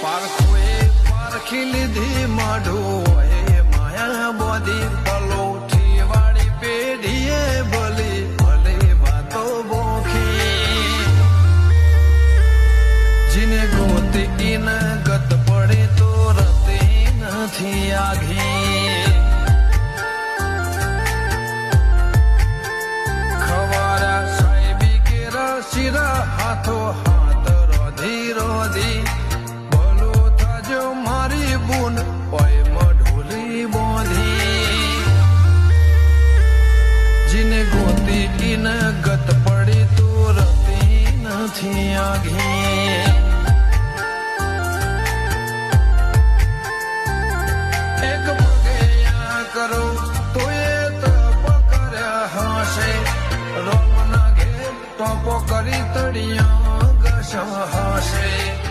પારખોએ પારખી લીધી માઢું એ માયા બોધી પલોઠી વાળી પેઢીએ ભલી ભલે વાતો બોખી જીને ગોતી ન ગત પડે તો રતી નથી આઘી ખવારા સાહેબી કેરા શિરા હાથો હાથ રોધી રોધી બુન ઓય મઢોલી બોધી જીને ગોતી ઈન ગત પડી તો રતી નથી આઘી એક પગેયા કરો તો એ તપ કર્યા હશે રોમના ઘેર ટોપો કરી તળિયા ઘસ હશે